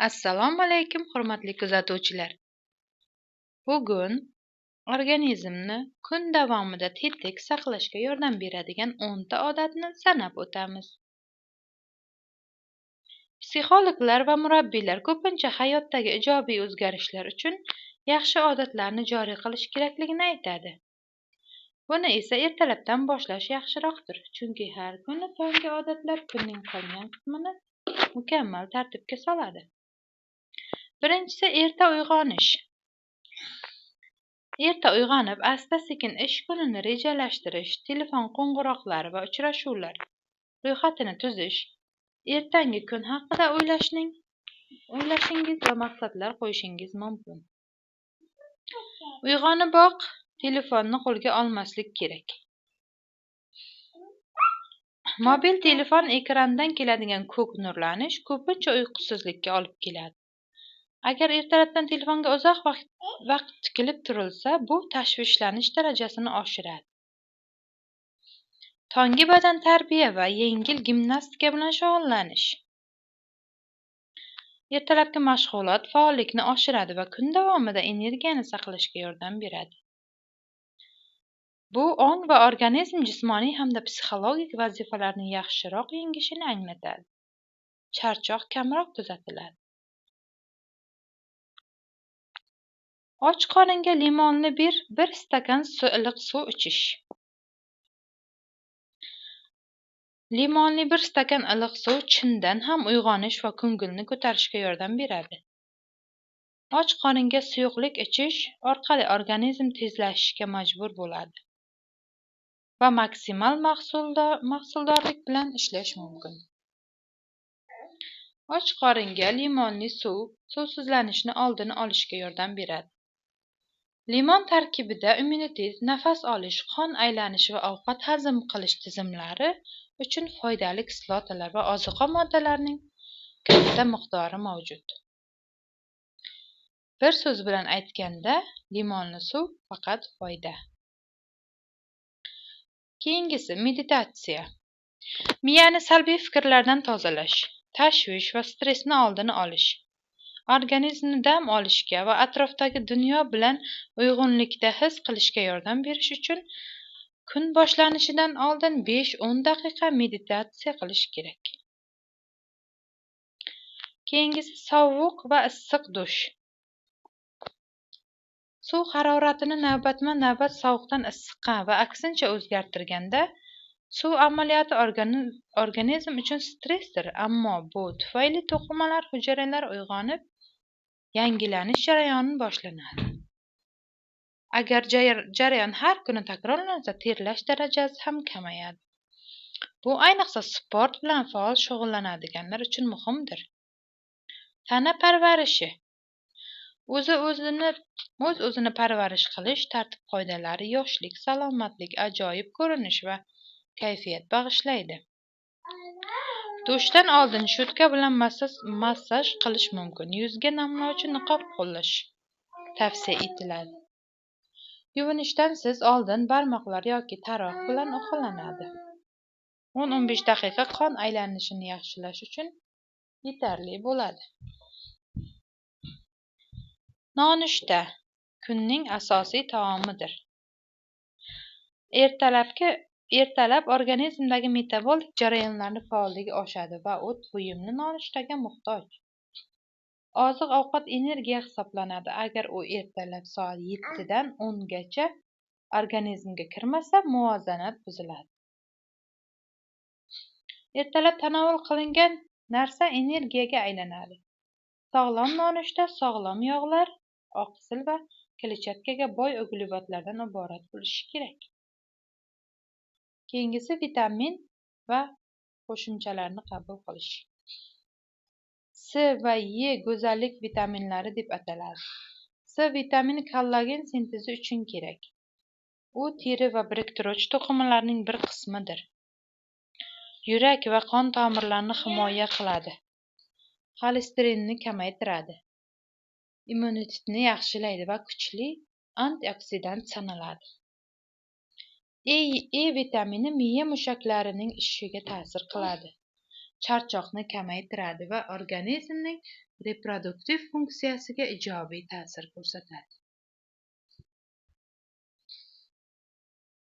Assalomu alaykum, hurmatli kuzatuvchilar. Bugun organizmni kun davomida tetik saqlashga yordam beradigan 10 ta odatni sanab o'tamiz. Psixologlar va murabbiylar ko'pincha hayotdagi ijobiy o'zgarishlar uchun yaxshi odatlarni joriy qilish kerakligini aytadi. Buni esa ertalabdan boshlash yaxshiroqdir, chunki har kuni tonggi odatlar kunning qolgan qismini mukammal tartibga soladi. Birinchisi erta uyg'onish. Erta uyg'onib, asta-sekin ish kunini rejalashtirish, telefon qo'ng'iroqlari va uchrashuvlar ro'yxatini tuzish, ertangi kun haqida o'ylashingiz va maqsadlar qo'yishingiz mumkin. Uyg'oniboq telefonni qo'lga olmaslik kerak. Mobil telefon ekranidan keladigan ko'k nurlanish ko'pincha uyqusizlikka olib keladi. Agar ertalabdan telefonga uzoq vaqt tikilib turilsa, bu tashvishlanish darajasini oshiradi. Tonggi badan tarbiya va yengil gimnastika bilan shug'ullanish. Ertalabki mashg'ulot faollikni oshiradi va kun davomida energiyani saqlashga yordam beradi. Bu ong va organizm jismoniy hamda psixologik vazifalarni yaxshiroq yengishini anglatadi. Charchoq kamroq kuzatiladi. Och qoringa limonli bir stakan iliq suv ichish. Limonli bir stakan iliq suv chindan ham uyg'onish va ko'ngilni ko'tarishga yordam beradi. Och qoringa suyuqlik ichish orqali organizm tezlashishga majbur bo'ladi va maksimal mahsuldorlik bilan ishlash mumkin. Och qoringa limonli suv suvsizlanishni oldini olishga yordam beradi. Limon tarkibida immunitet, nafas olish, qon aylanishi va ovqat hazm qilish tizimlari uchun foydali kislotalar va ozuqa moddalarining katta miqdori mavjud. Bir so'z bilan aytganda, limonli suv faqat foyda. Keyingisi meditatsiya. Miyani salbiy fikrlardan tozalash, tashvish va stressni oldini olish, organizmni dam olishga va atrofdagi dunyo bilan uyg'unlikda his qilishga yordam berish uchun kun boshlanishidan oldin 5-10 daqiqa meditatsiya qilish kerak. Keyingisi sovuq va issiq dush. Suv haroratini navbatma-navbat sovuqdan issiqqa va aksincha o'zgartirganda, suv amaliyoti organizm uchun stressdir, ammo bu tufayli to'qimalar hujayralar uyg'onib, yangilanish jarayoni boshlanadi. Agar jarayon har kuni takrorlansa, terlash darajasi ham kamayadi. Bu ayniqsa sport bilan faol shug'ullanadiganlar uchun muhimdir. Tana parvarishi. O'z-o'zini parvarish qilish tartib-qoidalari yoshlik, salomatlik, ajoyib ko'rinish va kayfiyat bag'ishlaydi. Dushdan oldin shotka bilan massaj qilish mumkin. Yuzga namlovchi niqob qo'llash tavsiya etiladi. Yuvinishdan siz oldin barmoqlar yoki taroq bilan uqalanadi. 10-15 daqiqa qon aylanishini yaxshilash uchun yetarli bo'ladi. Nonushta kunning asosiy taomidir. Ertalab organizmdagi metabolik jarayonlarning faolligi oshadi va o't buyumli nonushtaga muhtoj. Oziq-ovqat energiya hisoblanadi. Agar u ertalab soat 7 dan 10 gacha organizmga kirmasa, muvozanat buziladi. Ertalab tanovul qilingan narsa energiyaga aylanadi. Sog'lom nonushta sog'lom yog'lar, oqsil va kletchatkaga boy uglevodlardan iborat bo'lishi kerak. Keyingisi vitamin va qo'shimchalarni qabul qilish. C va E go'zallik vitaminlari deb ataladi. C vitamini kollagen sintezi uchun kerak. U teri va biriktiruvchi to'qimalarning bir qismidir. Yurak va qon tomirlarini himoya qiladi. Xolesterinni kamaytiradi. Immunitetni yaxshilaydi va kuchli antioksidant sanaladi. E vitamini miya mushaklarining ishiga ta'sir qiladi. charchoqni kamaytiradi va organizmning reproduktiv funksiyasiga ijobiy ta'sir ko'rsatadi.